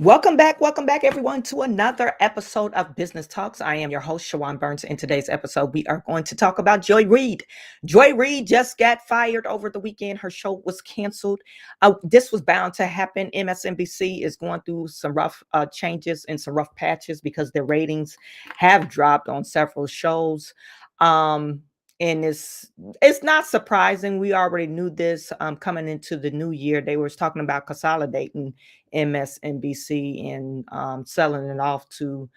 Welcome back, everyone, to another episode of Business Talks. I am your host, Chawanne Burns. In today's episode, we are going to talk about Joy Reid. Joy Reid just got fired over the weekend. Her show was canceled. This was bound to happen. MSNBC is going through some rough changes and some rough patches because their ratings have dropped on several shows. Um, and it's not surprising. We already knew this coming into the new year. They were talking about consolidating MSNBC and selling it off to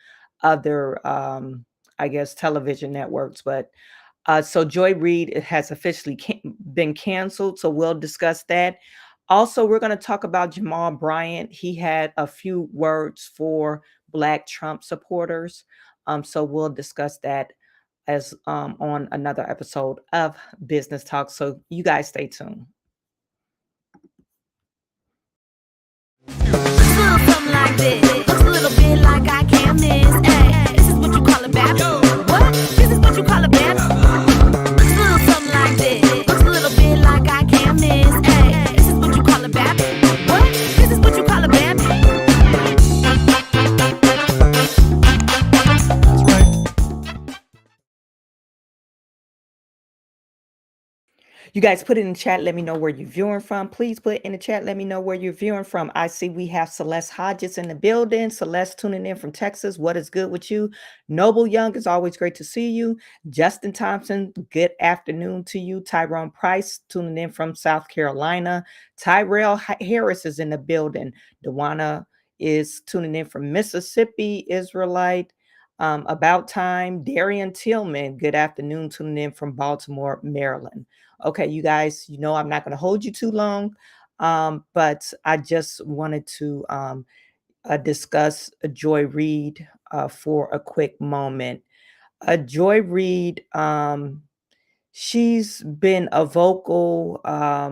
other, I guess, television networks. But so Joy Reid has officially been canceled. So we'll discuss that. Also, we're going to talk about Jamal Bryant. He had a few words for Black Trump supporters. So we'll discuss that as on another episode of Business Talk. So you guys stay tuned. Something like this. Looks a little bit like I can't miss. Hey, this is what you call a bap. What? This is what you call a bap. Looks a little something like this. Looks a little bit like I can't miss. Hey, this is what you call a bap. What? This is what you call a bap. That's right. You guys put it in the chat. Let me know where you're viewing from. Please put in the chat. Let me know where you're viewing from. I see we have Celeste Hodges in the building. Celeste tuning in from Texas. What is good with you? Noble Young, is always great to see you. Justin Thompson, good afternoon to you. Tyrone Price tuning in from South Carolina. Tyrell Harris is in the building. Dewana is tuning in from Mississippi. Israelite. About time. Darian Tillman, good afternoon, tuning in from Baltimore, Maryland. Okay, you guys, I'm not going to hold you too long, but I just wanted to discuss Joy Reid for a quick moment. Joy Reid, she's been a vocal, I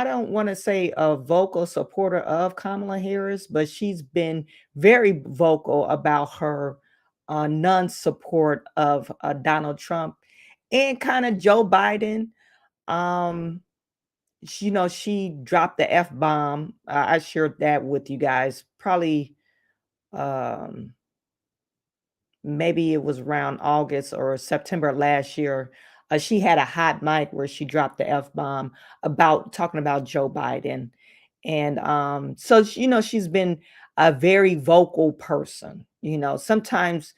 don't want to say a vocal supporter of Kamala Harris, but she's been very vocal about her non-support of Donald Trump and kind of Joe Biden. Um, she dropped the F-bomb. I shared that with you guys. Probably um maybe it was around August or September last year. She had a hot mic where she dropped the F bomb about talking about Joe Biden. And so, she's been a very vocal person. Sometimes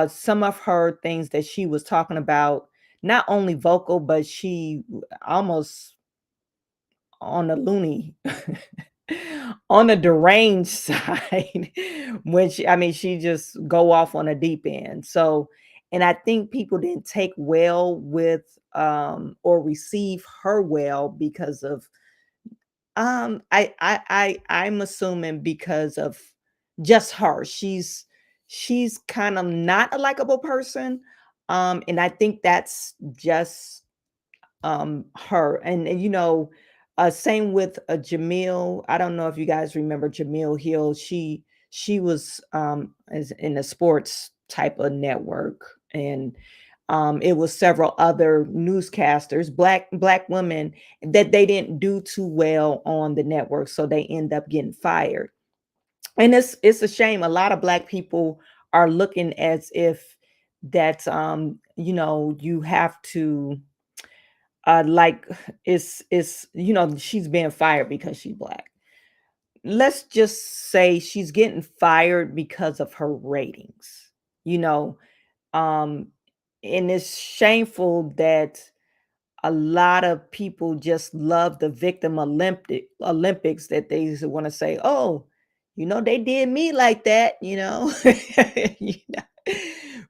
some of her things that she was talking about, not only vocal, but she almost on the loony on the deranged side when she just go off on a deep end. So, and I think people didn't take well with or receive her well because of I'm assuming because of just her. She's kind of not a likable person. And I think that's just her. And same with Jamil. I don't know if you guys remember Jamil Hill. She was in a sports type of network, and it was several other newscasters, black women, that they didn't do too well on the network, so they end up getting fired. And it's a shame. A lot of black people are looking as if that you have to like it's she's being fired because she's black. Let's just say she's getting fired because of her ratings. you know um and it's shameful that a lot of people just love the victim Olympics, that they want to say, oh, they did me like that. You know?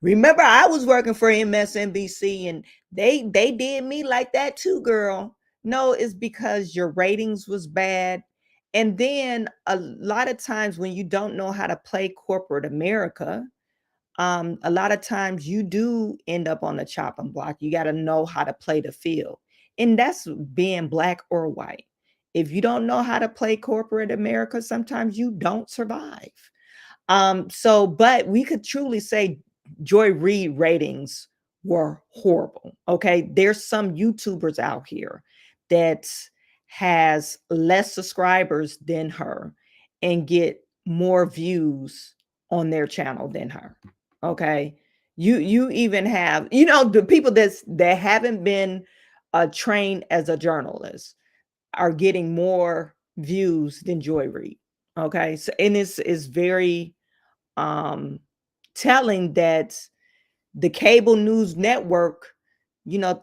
Remember, I was working for MSNBC and they did me like that too, girl. No, it's because your ratings was bad. And then a lot of times when you don't know how to play corporate America, a lot of times you do end up on the chopping block. You got to know how to play the field. And that's being black or white. If you don't know how to play corporate America, sometimes you don't survive. But we could truly say Joy Reid ratings were horrible. Okay. There's some YouTubers out here that has less subscribers than her and get more views on their channel than her. Okay. You even have, the people that haven't been trained as a journalist are getting more views than Joy Reid. Okay. So and it's very um telling that the cable news network,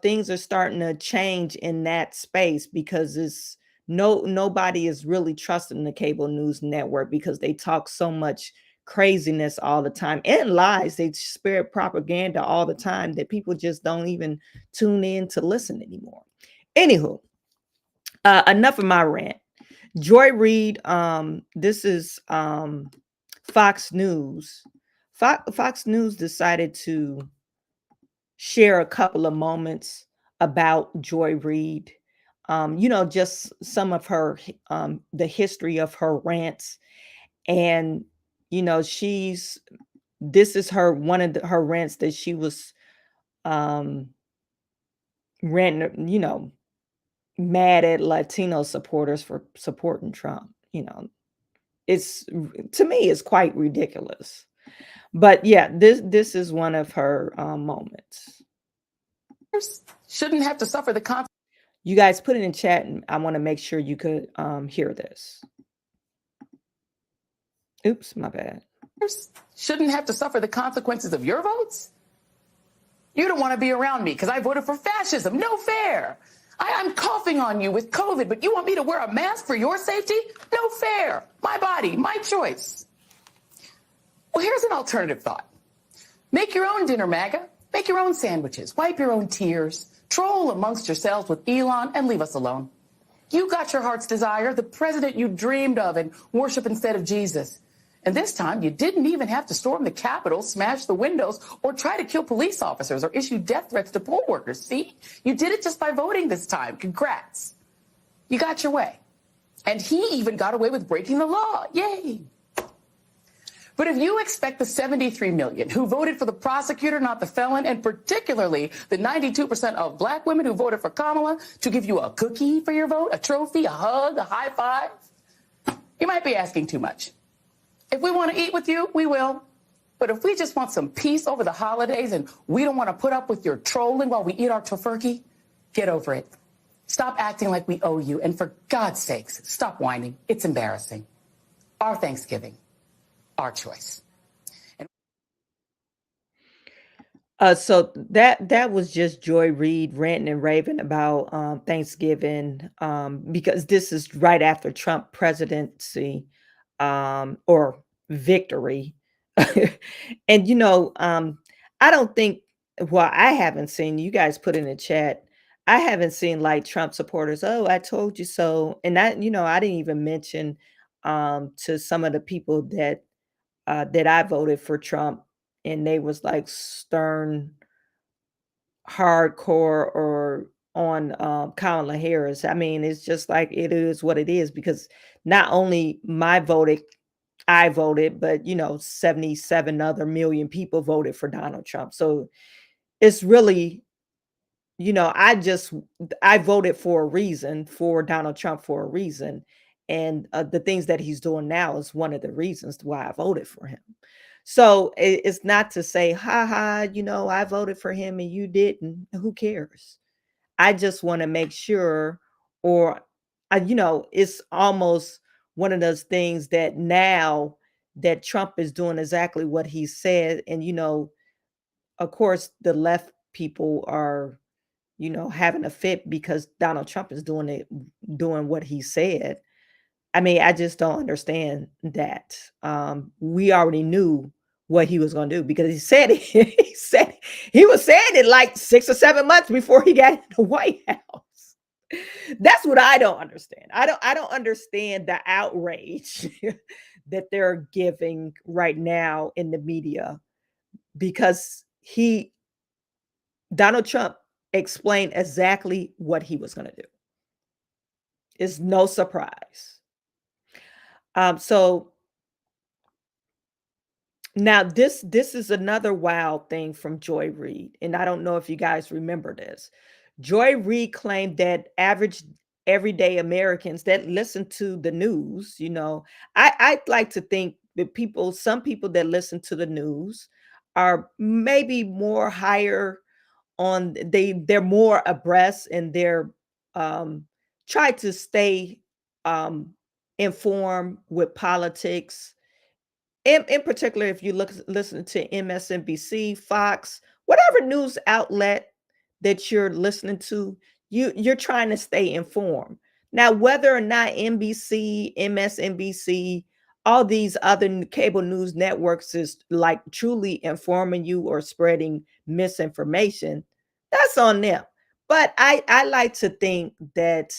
things are starting to change in that space because it's nobody is really trusting the cable news network because they talk so much craziness all the time and lies. They spread propaganda all the time that people just don't even tune in to listen anymore. Anywho, enough of my rant. Joy Reid, this is Fox News. Fox News decided to share a couple of moments about Joy Reid. Just some of her, the history of her rants, and she's this is her one of her rants that she was um, ranting, mad at Latino supporters for supporting Trump. It's to me it's quite ridiculous. But yeah, this is one of her moments. Shouldn't have to suffer the consequences. You guys put it in chat, and I want to make sure you could hear this. Oops, my bad. Shouldn't have to suffer the consequences of your votes. You don't want to be around me because I voted for fascism. No fair. I'm coughing on you with COVID, but you want me to wear a mask for your safety? No fair. My body, my choice. Well, here's an alternative thought. Make your own dinner, MAGA. Make your own sandwiches. Wipe your own tears. Troll amongst yourselves with Elon and leave us alone. You got your heart's desire, the president you dreamed of, and worship instead of Jesus. And this time, you didn't even have to storm the Capitol, smash the windows, or try to kill police officers or issue death threats to poll workers. See? You did it just by voting this time. Congrats. You got your way. And he even got away with breaking the law. Yay. But if you expect the 73 million who voted for the prosecutor, not the felon, and particularly the 92% of black women who voted for Kamala to give you a cookie for your vote, a trophy, a hug, a high five, you might be asking too much. If we want to eat with you, we will. But if we just want some peace over the holidays and we don't want to put up with your trolling while we eat our tofurkey, get over it. Stop acting like we owe you. And for God's sakes, stop whining. It's embarrassing. Our Thanksgiving. Our choice. So that was just Joy Reid ranting and raving about Thanksgiving, because this is right after Trump presidency, or victory. And I don't think, well, I haven't seen, you guys put in the chat, I haven't seen like Trump supporters, oh, I told you so. And I didn't even mention to some of the people that I voted for Trump, and they was like stern, hardcore, or on Kamala Harris. I mean, it's just like it is what it is, because not only I voted, but 77 other million people voted for Donald Trump. So it's really, I voted for a reason, for Donald Trump for a reason. And the things that he's doing now is one of the reasons why I voted for him. So it's not to say, ha ha, I voted for him and you didn't. Who cares? I just want to make sure, or, it's almost one of those things that now that Trump is doing exactly what he said. And, of course, the left people are, having a fit because Donald Trump is doing what he said. I mean, I just don't understand that. We already knew what he was going to do because he said it. He was saying it like 6 or 7 months before he got in the White House. That's what I don't understand. I don't understand the outrage that they're giving right now in the media, because Donald Trump explained exactly what he was going to do. It's no surprise. So now this is another wild thing from Joy Reid, and I don't know if you guys remember this. Joy Reid claimed that average everyday Americans that listen to the news. I'd like to think that some people that listen to the news are maybe more higher on they're more abreast, and they're um try to stay um informed with politics. In particular, if you listen to MSNBC, Fox, whatever news outlet that you're listening to, you're trying to stay informed. Now, whether or not NBC, MSNBC, all these other cable news networks is like truly informing you or spreading misinformation, that's on them. But I like to think that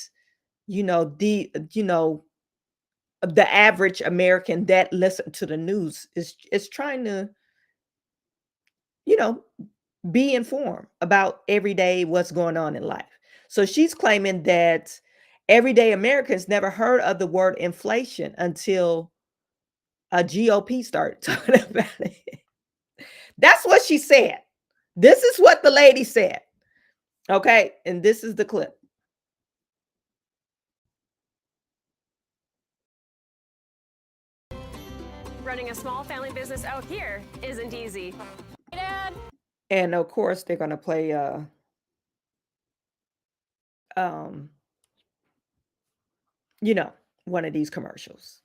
the average American that listen to the news is trying to, you know, be informed about every day what's going on in life. So she's claiming that everyday Americans never heard of the word inflation until a GOP started talking about it. That's what she said. This is what the lady said. Okay, and this is the clip. Running a small family business out here isn't easy. Dad. And of course, they're gonna play one of these commercials.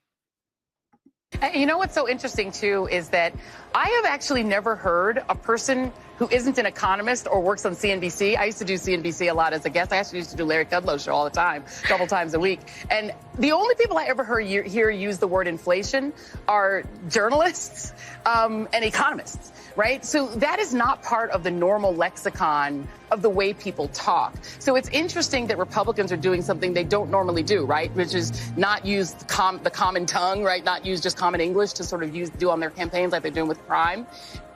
You know what's so interesting, too, is that I have actually never heard a person who isn't an economist or works on CNBC. I used to do CNBC a lot as a guest. I actually used to do Larry Kudlow's show all the time, a couple times a week. And the only people I ever hear use the word inflation are journalists and economists, right? So that is not part of the normal lexicon of the way people talk. So it's interesting that Republicans are doing something they don't normally do, right? Which is not use the common tongue, right? Not use just common English to sort of do on their campaigns like they're doing with crime.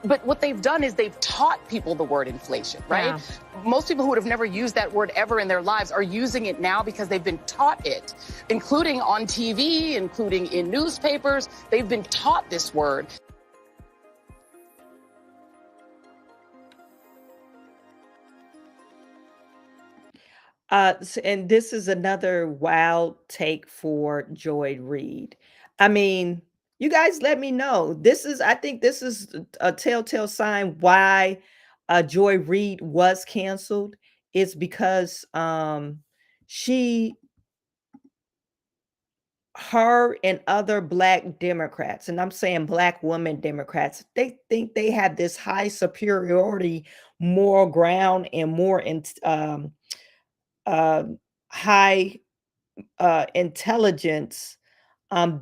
But what they've done is they've taught people the word inflation, right? Yeah. Most people who would have never used that word ever in their lives are using it now because they've been taught it, including on TV, including in newspapers. They've been taught this word. And this is another wild take for Joy Reid. I mean, you guys let me know. I think this is a telltale sign why Joy Reid was canceled. It's because her and other Black Democrats, and I'm saying Black women Democrats, they think they have this high superiority moral ground and more high intelligence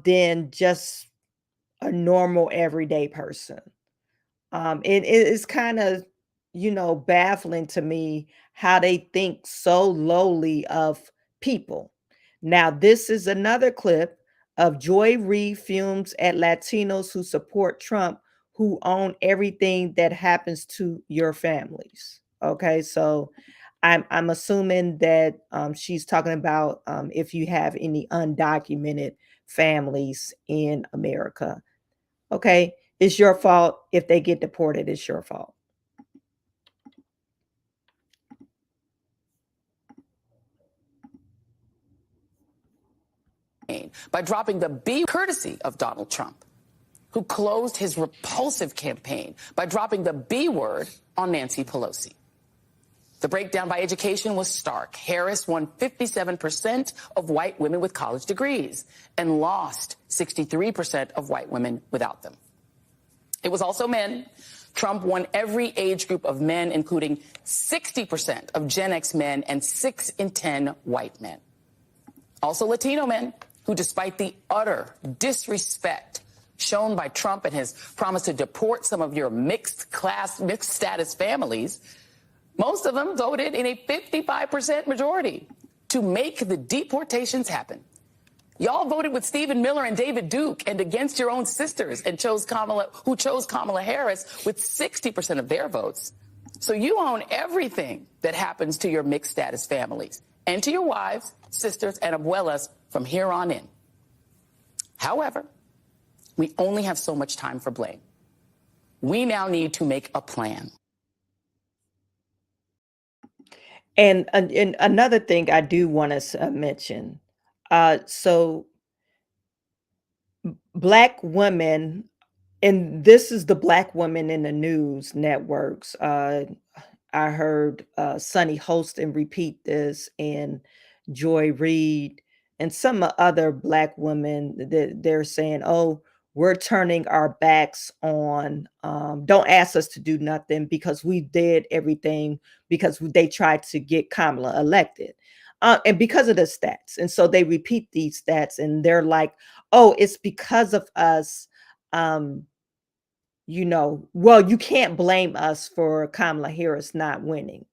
than just a normal everyday person. It is kind of, baffling to me how they think so lowly of people. Now, this is another clip of Joy Reid fumes at Latinos who support Trump, who own everything that happens to your families. Okay, so I'm assuming that she's talking about if you have any undocumented families in America. Okay, it's your fault if they get deported. It's your fault. By dropping the B courtesy of Donald Trump, who closed his repulsive campaign by dropping the B word on Nancy Pelosi. The breakdown by education was stark. Harris won 57% of white women with college degrees and lost 63% of white women without them. It was also men. Trump won every age group of men, including 60% of Gen X men and 6 in 10 white men. Also Latino men, who despite the utter disrespect shown by Trump and his promise to deport some of your mixed status families, most of them voted in a 55% majority to make the deportations happen. Y'all voted with Stephen Miller and David Duke and against your own sisters and chose Kamala Harris with 60% of their votes. So you own everything that happens to your mixed status families and to your wives, sisters, and abuelas from here on in. However, we only have so much time for blame. We now need to make a plan. And another thing I do want to mention, so black women, and this is the black women in the news networks. I heard Sunny host and repeat this, and Joy Reid, and some other black women that they're saying, "Oh, we're turning our backs on. Don't ask us to do nothing because we did everything because they tried to get Kamala elected." And because of the stats. And so they repeat these stats and they're like, oh, it's because of us. Um, well, you can't blame us for Kamala Harris not winning.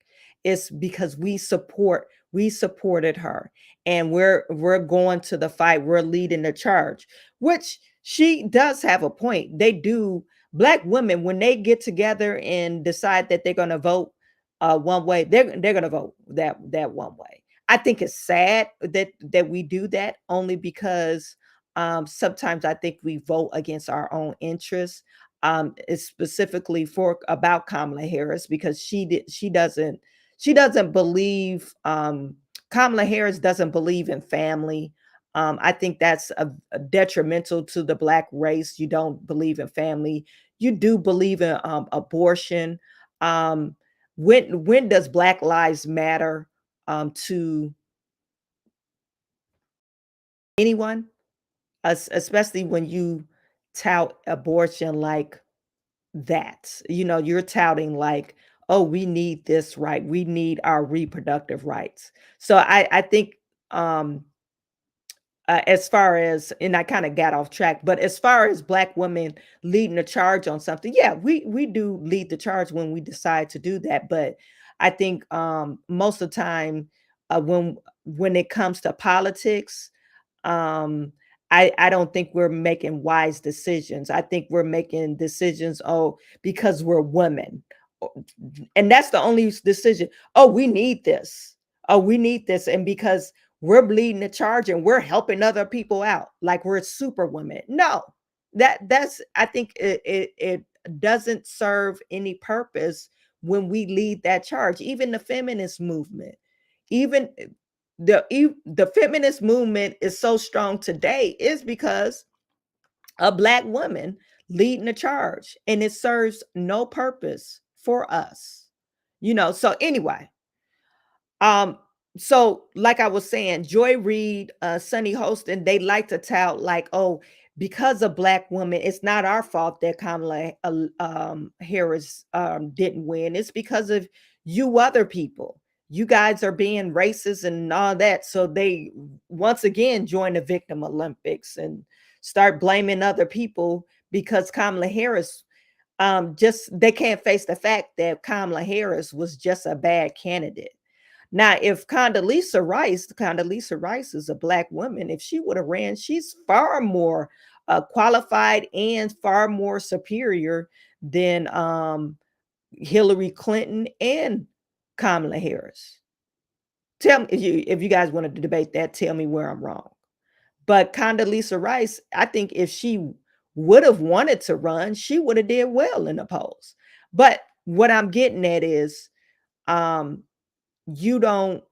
It's because we supported her, and we're going to the fight. We're leading the charge, which she does have a point. They do. Black women, when they get together and decide that they're going to vote one way, they're going to vote that one way. I think it's sad that we do that, only because sometimes I think we vote against our own interests. Is specifically for about Kamala Harris, because she doesn't believe, Kamala Harris doesn't believe in family. I think that's a detrimental to the black race. You don't believe in family. You do believe in abortion. Um, when does Black Lives Matter to anyone? Especially when you tout abortion like that. You're touting like, oh, we need this right. We need our reproductive rights. So I think, um as far as, and I kind of got off track, but as far as black women leading the charge on something, yeah, we do lead the charge when we decide to do that. But I think most of the time, when it comes to politics, um I don't think we're making wise decisions. I think we're making decisions, oh, because we're women. And that's the only decision. Oh, we need this. Oh, we need this. And because we're leading the charge and we're helping other people out, like we're super women. No, that's I think it doesn't serve any purpose when we lead that charge. Even the feminist movement, even the feminist movement is so strong today is because a black woman leading the charge, and it serves no purpose for us. So anyway, um, so like I was saying, Joy Reid, Sunny Hostin, they like to tout like, oh, because of black women, it's not our fault that Kamala Harris didn't win. It's because of you other people. You guys are being racist and all that. So they once again join the victim Olympics and start blaming other people because Kamala Harris, just they can't face the fact that Kamala Harris was just a bad candidate. Now, if Condoleezza Rice is a black woman, if she would have ran, she's far more qualified and far more superior than Hillary Clinton and Kamala Harris. Tell me if you guys want to debate that. Tell me where I'm wrong. But Condoleezza Rice, I think if she would have wanted to run, she would have did well in the polls. But what I'm getting at is, um, you don't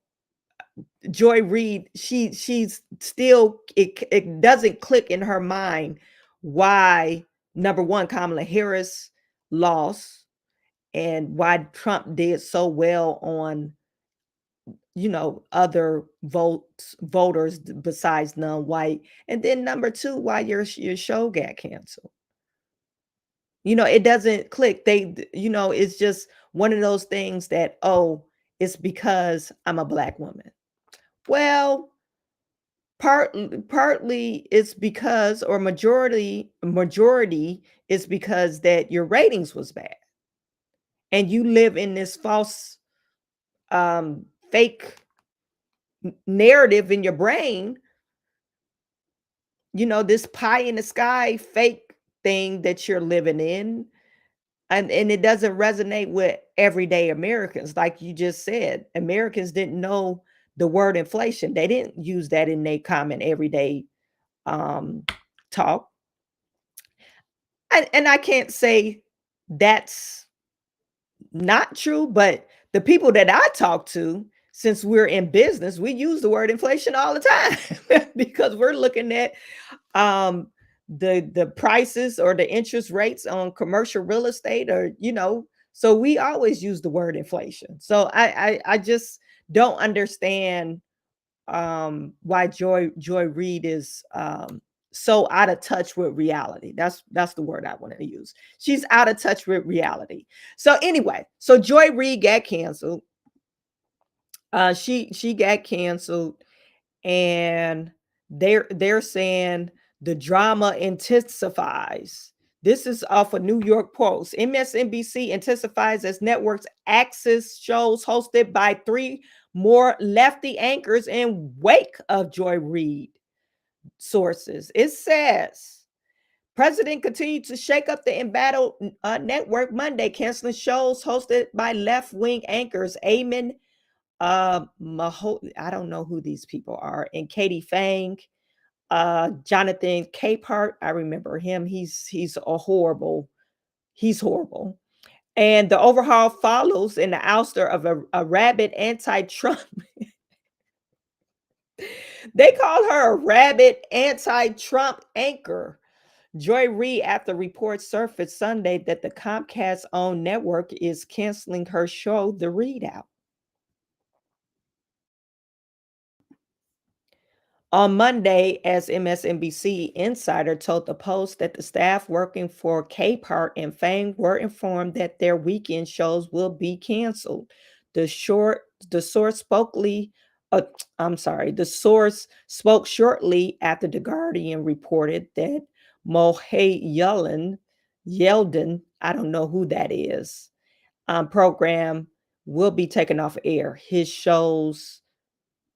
Joy Reid, she's still, it doesn't click in her mind why, number one, Kamala Harris lost, and why Trump did so well on other voters besides non-white, and then number two, why your show got canceled. It doesn't click. It's just one of those things that, oh, it's because I'm a black woman. Well, partly it's because, or majority is because that your ratings was bad, and you live in this false, fake narrative in your brain, this pie in the sky fake thing that you're living in, and it doesn't resonate with everyday Americans. Like you just said, Americans didn't know the word inflation. They didn't use that in their common everyday um talk. And I can't say that's not true, but the people that I talk to, since we're in business, we use the word inflation all the time because we're looking at um the prices or the interest rates on commercial real estate, or so we always use the word inflation. So I just don't understand why Joy Reid is so out of touch with reality. That's the word I want to use. She's out of touch with reality. So anyway, so Joy Reid got canceled. She got canceled, and they're saying the drama intensifies. This is off a New York Post. MSNBC intensifies as networks access shows hosted by three more lefty anchors in wake of Joy Reid. Sources. It says President continued to shake up the embattled network Monday, canceling shows hosted by left-wing anchors Eamon I don't know who these people are, and Katie Fang, Jonathan Capehart. I remember him. He's horrible. And the overhaul follows in the ouster of a rabid anti-Trump. They call her a rabid anti-Trump anchor, Joy Reid, after reports surfaced Sunday that the Comcast-owned network is canceling her show, The Readout. On Monday, as MSNBC insider told the Post that the staff working for Capehart and Fang were informed that their weekend shows will be canceled. The source the source spoke shortly after The Guardian reported that Yeldon, I don't know who that is, program will be taken off air. His shows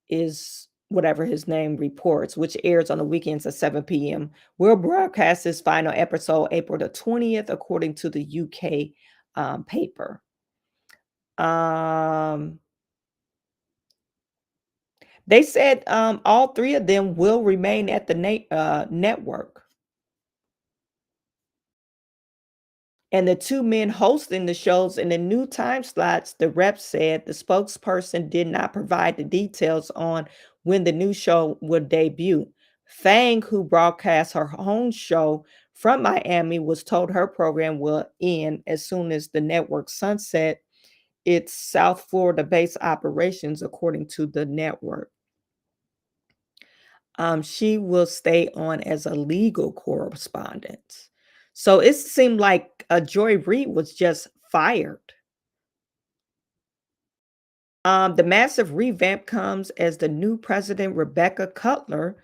is whatever his name reports, which airs on the weekends at 7 p.m. Will broadcast his final episode April the 20th, according to the UK paper. They said all three of them will remain at the network. And the two men hosting the shows in the new time slots, the rep said. The spokesperson did not provide the details on when the new show would debut. Fang, who broadcasts her own show from Miami, was told her program will end as soon as the network sunset its South Florida-based operations, according to the network. She will stay on as a legal correspondent. So it seemed like Joy Reid was just fired. The massive revamp comes as the new president, Rebecca Cutler,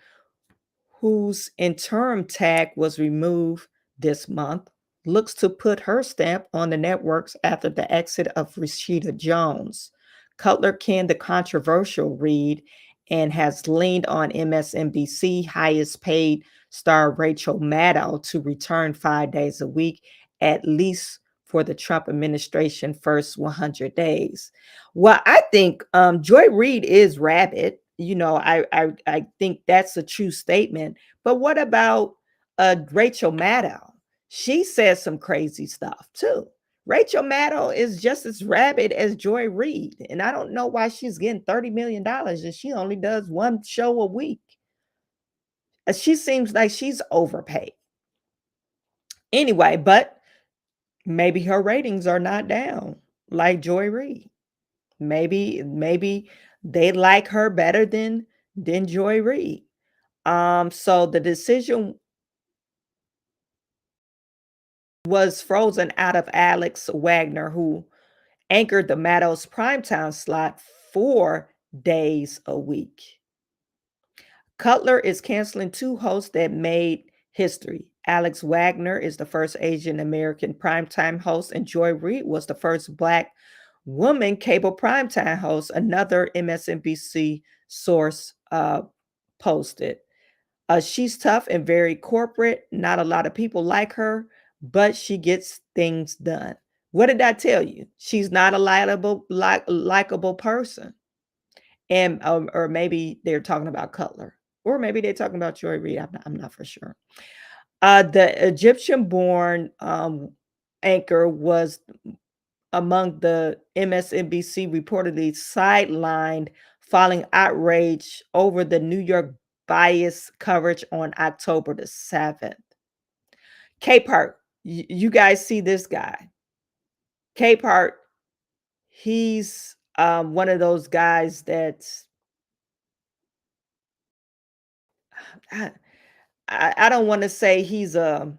whose interim tag was removed this month, looks to put her stamp on the networks after the exit of Rashida Jones. Cutler canned the controversial Reid and has leaned on MSNBC highest paid star Rachel Maddow to return 5 days a week, at least for the Trump administration first 100 days. Well, I think Joy Reid is rabid. I think that's a true statement. But what about Rachel Maddow? She says some crazy stuff too. Rachel Maddow is just as rabid as Joy Reid, and I don't know why she's getting $30 million and she only does one show a week. She seems like she's overpaid. Anyway, but maybe her ratings are not down like Joy Reid. Maybe they like her better than Joy Reid. So the decision was frozen out of Alex Wagner, who anchored the Maddows primetime slot 4 days a week. Cutler is canceling two hosts that made history. Alex Wagner is the first Asian American primetime host, and Joy Reid was the first Black woman cable primetime host, another MSNBC source posted. She's tough and very corporate. Not a lot of people like her, but she gets things done. What did I tell you? She's not a likable person. And or maybe they're talking about Cutler, or maybe they're talking about Joy Reid. I'm not for sure. The Egyptian-born anchor was among the MSNBC reportedly sidelined following outrage over the New York bias coverage on October the 7th. Capehart, you guys see this guy. Capehart, he's one of those guys that's I don't want to say he's a,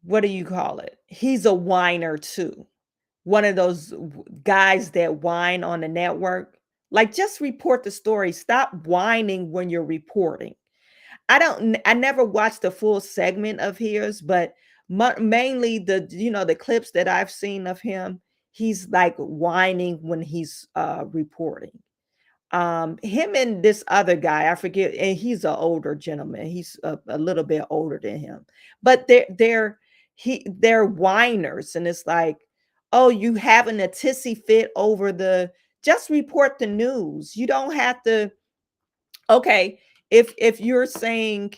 what do you call it? He's a whiner too. One of those guys that whine on the network. Like, just report the story. Stop whining when you're reporting. I never watched the full segment of his, but mainly the clips that I've seen of him, he's like whining when he's reporting. Him and this other guy, I forget, and he's an older gentleman. He's a little bit older than him, but they're whiners, and it's like, oh, you having a tissy fit over just report the news. You don't have to. Okay, if you're saying,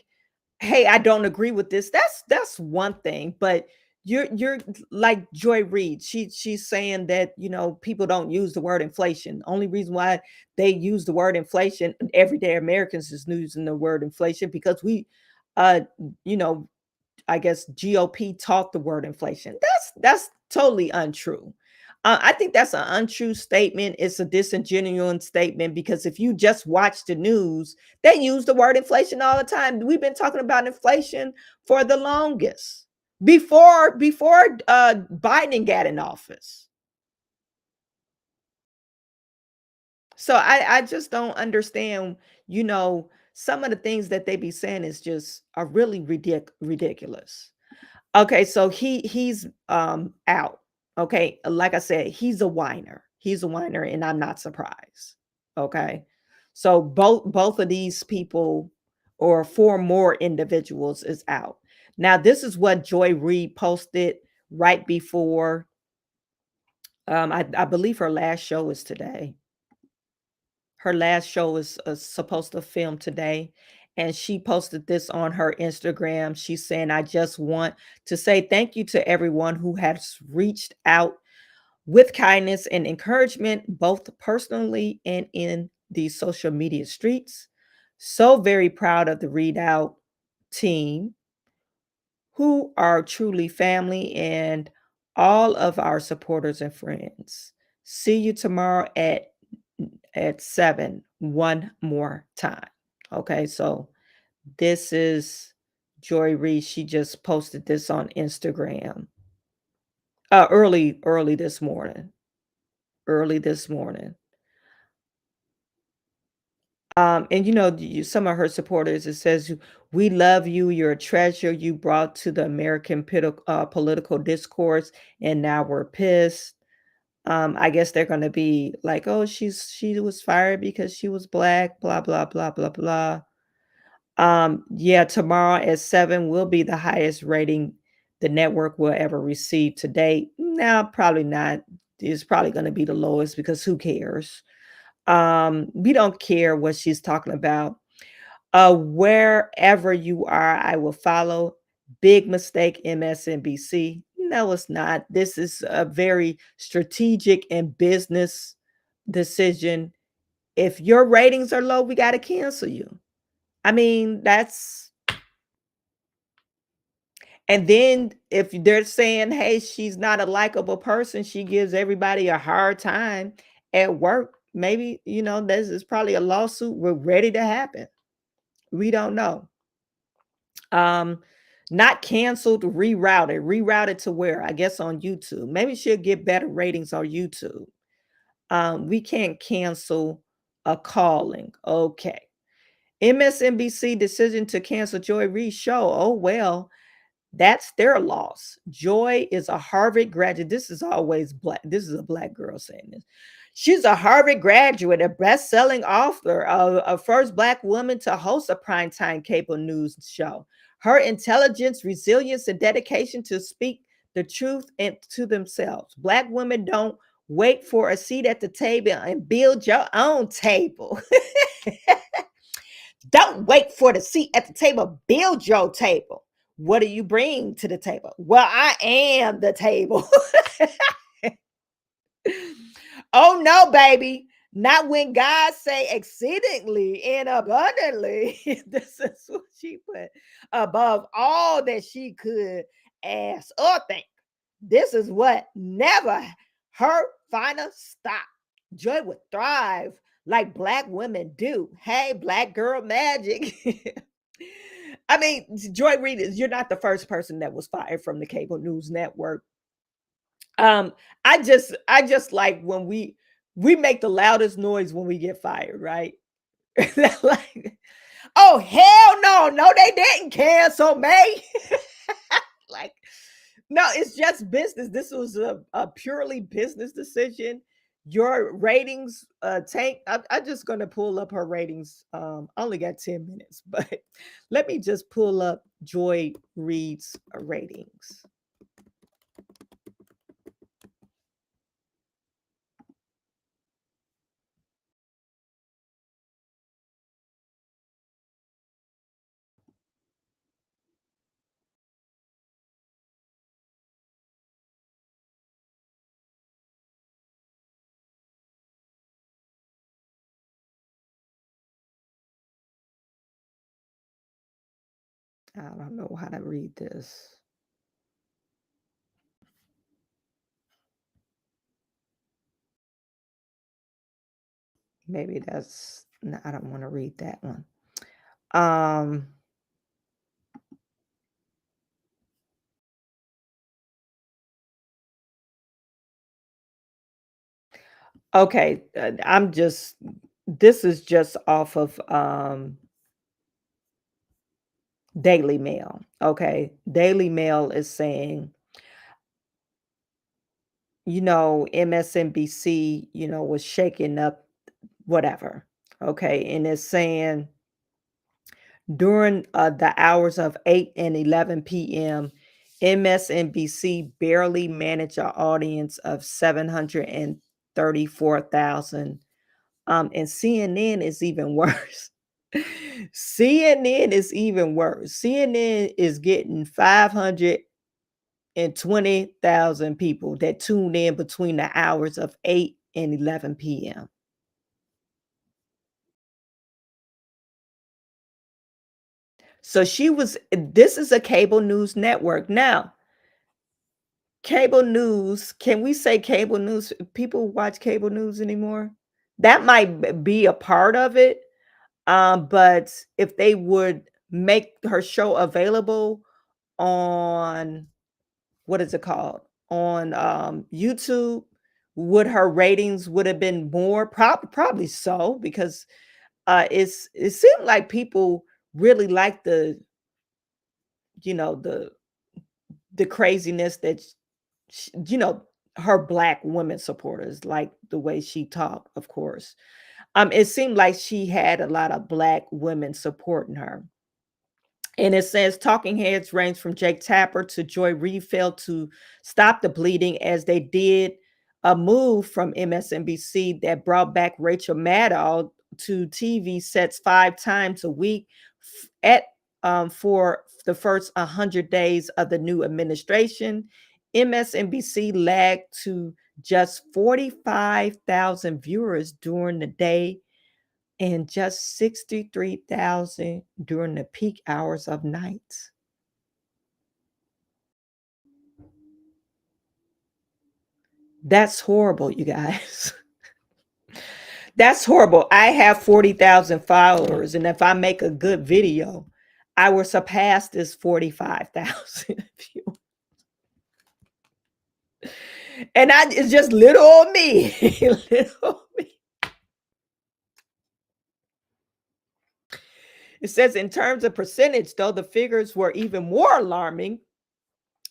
hey, I don't agree with this, that's one thing, but you're like Joy Reid. She's saying that, people don't use the word inflation. Only reason why they use the word inflation, everyday Americans is using the word inflation, because we uh you know I guess GOP taught the word inflation. That's totally untrue. I think that's an untrue statement. It's a disingenuous statement, because if you just watch the news, they use the word inflation all the time. We've been talking about inflation for the longest, before Biden got in office. So I just don't understand. Some of the things that they be saying is just are really ridiculous. Okay, so he's out. Okay, like I said, he's a whiner. He's a whiner, and I'm not surprised. Okay, so both of these people, or four more individuals, is out. Now, this is what Joy Reid posted right before. I believe her last show is today. Her last show is supposed to film today. And she posted this on her Instagram. She's saying, I just want to say thank you to everyone who has reached out with kindness and encouragement, both personally and in the social media streets. So very proud of the Read Out team, who are truly family, and all of our supporters and friends. See you tomorrow at 7 one more time. Okay, so this is Joy Reid. She just posted this on Instagram early this morning. Early this morning. And some of her supporters, it says, we love you. You're a treasure you brought to the American political discourse, and now we're pissed. I guess they're going to be like, oh, she was fired because she was black, blah, blah, blah, blah, blah. Yeah, tomorrow at 7 will be the highest rating the network will ever receive to date. Now, probably not. It's probably going to be the lowest, because who cares? We don't care what she's talking about. Wherever you are, I will follow. Big mistake, MSNBC. No, it's not. This is a very strategic and business decision. If your ratings are low, we got to cancel you. I mean, and then if they're saying, hey, she's not a likable person, she gives everybody a hard time at work, maybe, this is probably a lawsuit we're ready to happen. We don't know. Not canceled, rerouted to where? I guess on YouTube. Maybe she'll get better ratings on YouTube. We can't cancel a calling. Okay. MSNBC decision to cancel Joy Reid's show. Oh, well, that's their loss. Joy is a Harvard graduate. This is always black. This is a black girl saying this. She's a Harvard graduate, a best-selling author, a first black woman to host a primetime cable news show. Her intelligence, resilience, and dedication to speak the truth and to themselves. Black women don't wait for a seat at the table and build your own table. Don't wait for the seat at the table. Build your table. What do you bring to the table? Well, I am the table. Oh no, baby. Not when God say exceedingly and abundantly. This is what she put above all that she could ask or think. This is what never her final stop. Joy would thrive like black women do. Hey, black girl magic. I mean, Joy Reid, you're not the first person that was fired from the cable news network. Um, I just like when we make the loudest noise when we get fired, right? Like, oh hell no, no, they didn't cancel me. Like, no, it's just business. This was a purely business decision. Your ratings tank. I'm just gonna pull up her ratings. I only got 10 minutes, but let me just pull up Joy Reid's ratings. I don't know how to read this. Maybe that's no, I don't want to read that one. Um okay, I'm just this is just off of Daily Mail. Okay. Daily Mail is saying, MSNBC, was shaking up whatever. Okay. And it's saying during the hours of 8 and 11 p.m., MSNBC barely managed an audience of 734,000. And CNN is even worse. CNN is even worse. CNN is getting 520,000 people that tune in between the hours of 8 and 11 p.m. So this is a cable news network. Now, cable news, can we say cable news? People watch cable news anymore? That might be a part of it. But if they would make her show available on what is it called? On YouTube, would her ratings would have been more? Probably so, because it seemed like people really like the the craziness that her black women supporters like the way she talked, of course. It seemed like she had a lot of black women supporting her. And it says talking heads range from Jake Tapper to Joy Reid failed to stop the bleeding as they did a move from MSNBC that brought back Rachel Maddow to TV sets 5 times a week at for the first 100 days of the new administration. MSNBC lagged to just 45,000 viewers during the day and just 63,000 during the peak hours of nights. That's horrible, you guys. That's horrible. I have 40,000 followers, and if I make a good video, I will surpass this 45,000 views. And it's just little old me. Little old me. It says in terms of percentage, though, the figures were even more alarming.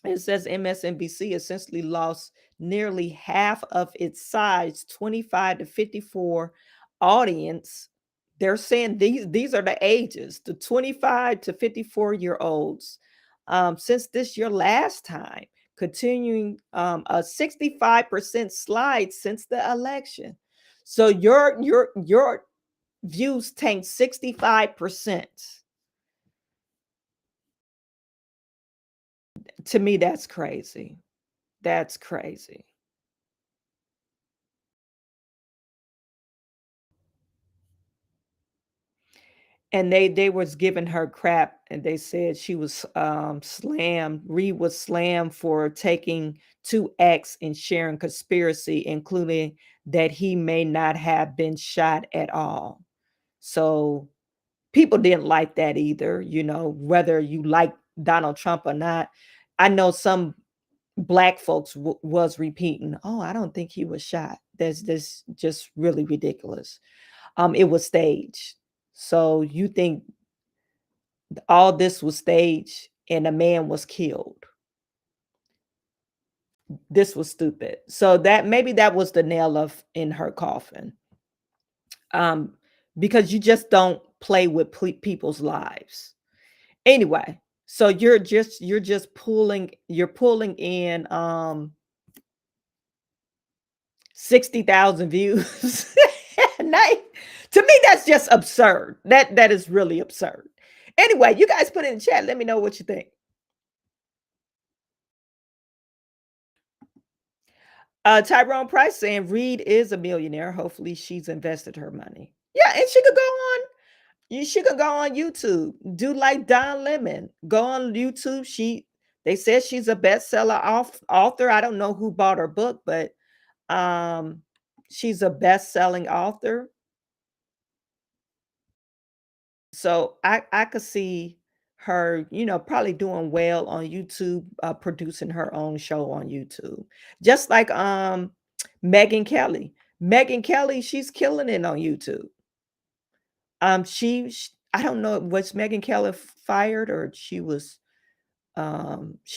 It says MSNBC essentially lost nearly half of its size, 25 to 54 audience. They're saying these are the ages, the 25 to 54-year-olds. Since this year last time, continuing a 65% slide since the election. So your views tanked 65%. To me, that's crazy. That's crazy. And they was giving her crap, and they said she was slammed. Reid was slammed for taking 2 acts and sharing conspiracy, including that he may not have been shot at all. So people didn't like that either, whether you like Donald Trump or not. I know some black folks was repeating, "Oh, I don't think he was shot." That's this just really ridiculous. It was staged. So you think all this was staged and a man was killed? This was stupid. So that maybe that was the nail of in her coffin. Um, because you just don't play with people's lives. Anyway, so you're just pulling in 60,000 views. Night. To me, that's just absurd. That is really absurd. Anyway, you guys put it in the chat. Let me know what you think. Tyrone Price saying Reid is a millionaire. Hopefully, she's invested her money. Yeah, and she could go on. She could go on YouTube. Do like Don Lemon. Go on YouTube. They said she's a bestseller author. I don't know who bought her book, but she's a best-selling author. So I could see her, probably doing well on YouTube, producing her own show on YouTube. Just like Megyn Kelly. Megyn Kelly, she's killing it on YouTube. I don't know, was Megyn Kelly fired or she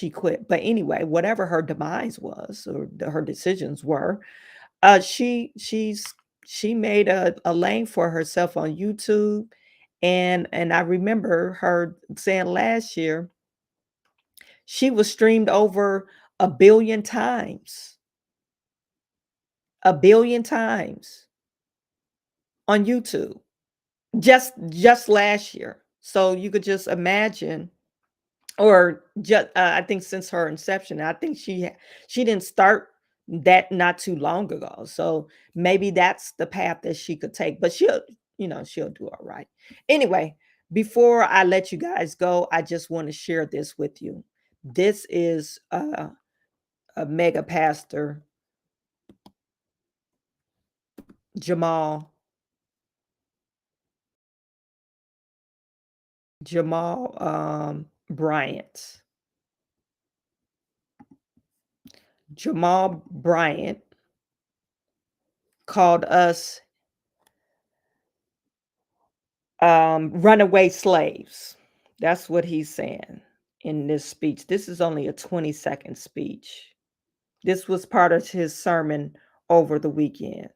quit. But anyway, whatever her demise was or her decisions were, she made a lane for herself on YouTube. And I remember her saying last year she was streamed over 1 billion times. 1 billion times on YouTube. Just last year. So you could just imagine, or just I think since her inception, I think she didn't start that not too long ago. So maybe that's the path that she could take. But she'll do all right. Anyway, before I let you guys go, I just want to share this with you. This is a mega pastor, Jamal Bryant. Jamal Bryant called us runaway slaves. That's what he's saying in this speech. This is only a 20-second speech. This was part of his sermon over the weekend.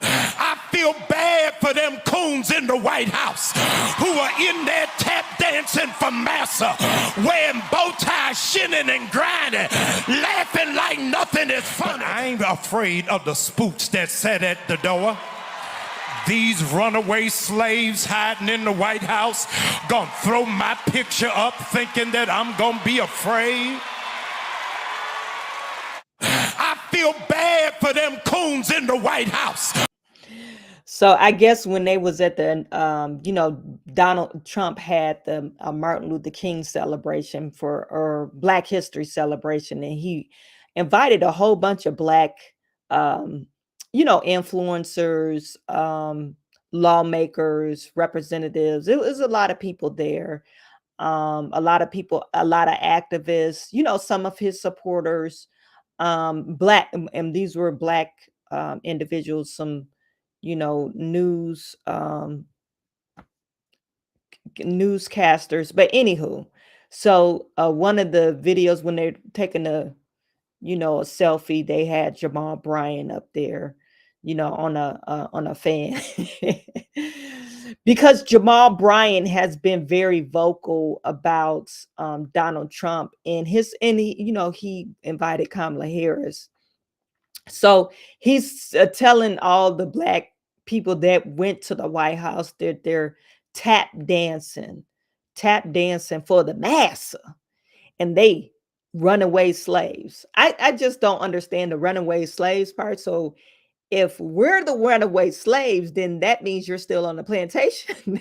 I feel bad for them coons in the White House who are in there tap dancing for massa, wearing bow ties, shinning and grinding, laughing like nothing is funny. But I ain't afraid of the spooks that sat at the door. These runaway slaves hiding in the White House gonna throw my picture up thinking that I'm gonna be afraid. I feel bad for them coons in the White House. So I guess when they was at the, Donald Trump had the Martin Luther King celebration or Black History celebration, and he invited a whole bunch of Black, influencers, lawmakers, representatives. It was a lot of people there. A lot of people, a lot of activists, some of his supporters, Black, and these were Black individuals, some newscasters. But anywho, so one of the videos when they're taking a selfie, they had Jamal Bryant up there, on a fan. Because Jamal Bryant has been very vocal about Donald Trump and he invited Kamala Harris. So he's telling all the Black people that went to the White House, they're tap dancing for the massa, and they runaway slaves. I just don't understand the runaway slaves part. So if we're the runaway slaves, then that means you're still on the plantation.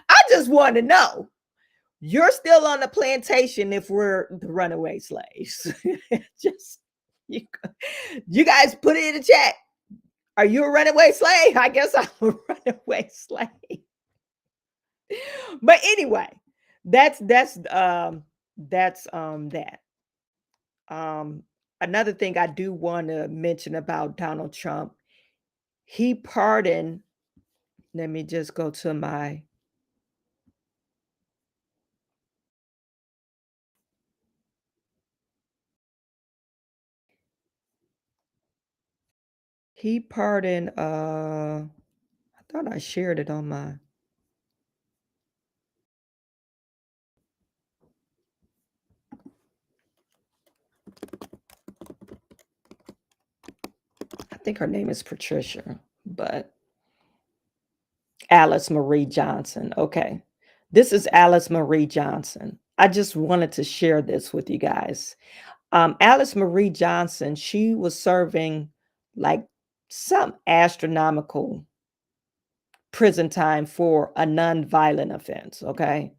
I just want to know. You're still on the plantation if we're the runaway slaves. just you, you guys put it in the chat. Are you a runaway slave? I guess I'm a runaway slave. But anyway, that's that. Um Another thing I do want to mention about Donald Trump, he pardoned, let me just go to my he pardoned I thought I shared it on my I think her name is Patricia, but Alice Marie Johnson. Okay. This is Alice Marie Johnson. I just wanted to share this with you guys. Alice Marie Johnson, she was serving like some astronomical prison time for a non-violent offense. Okay.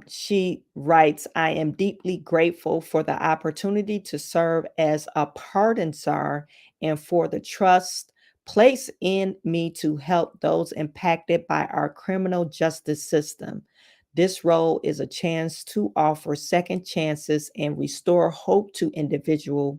She writes, I am deeply grateful for the opportunity to serve as a pardon czar and for the trust placed in me to help those impacted by our criminal justice system. This role is a chance to offer second chances and restore hope to individuals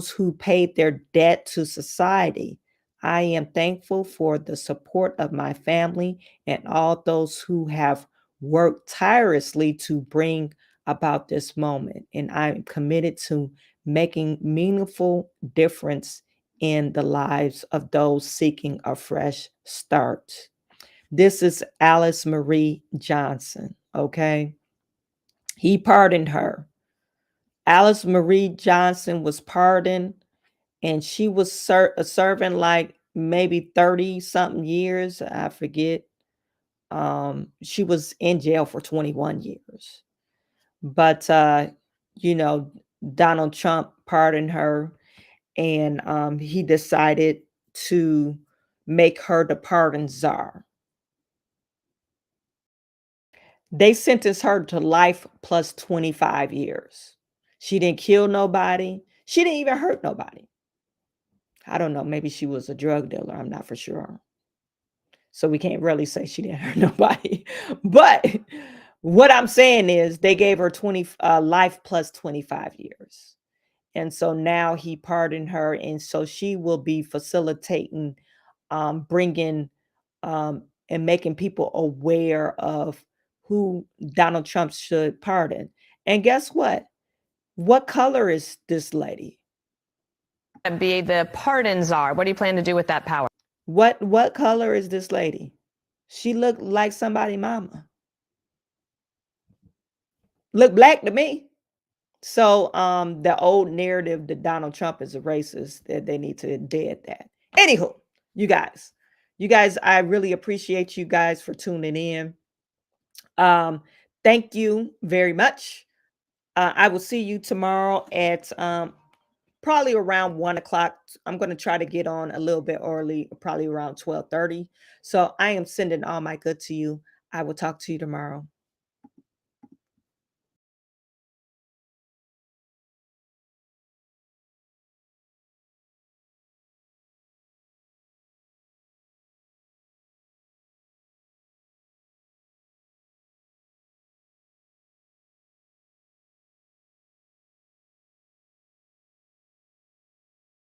who paid their debt to society. I am thankful for the support of my family and all those who have worked tirelessly to bring about this moment. And I am committed to making meaningful difference in the lives of those seeking a fresh start. This is Alice Marie Johnson, okay? He pardoned her. Alice Marie Johnson was pardoned, and she was serving like maybe 30 something years. I forget. She was in jail for 21 years. But, you know, Donald Trump pardoned her, and he decided to make her the pardon czar. They sentenced her to life plus 25 years. She didn't kill nobody. She didn't even hurt nobody. I don't know. Maybe she was a drug dealer. I'm not for sure. So we can't really say she didn't hurt nobody. But what I'm saying is they gave her 20 life plus 25 years. And so now he pardoned her. And so she will be facilitating, bringing, and making people aware of who Donald Trump should pardon. And guess what? What color is this lady? Be the pardon czar. What do you plan to do with that power? What color is this lady? She looked like somebody mama. Look black to me. So the old narrative that Donald Trump is a racist, that they need to dead that. Anywho, you guys, I really appreciate you guys for tuning in. Thank you very much. I will see you tomorrow at probably around 1 o'clock. I'm going to try to get on a little bit early, probably around 12:30. So I am sending all my good to you. I will talk to you tomorrow.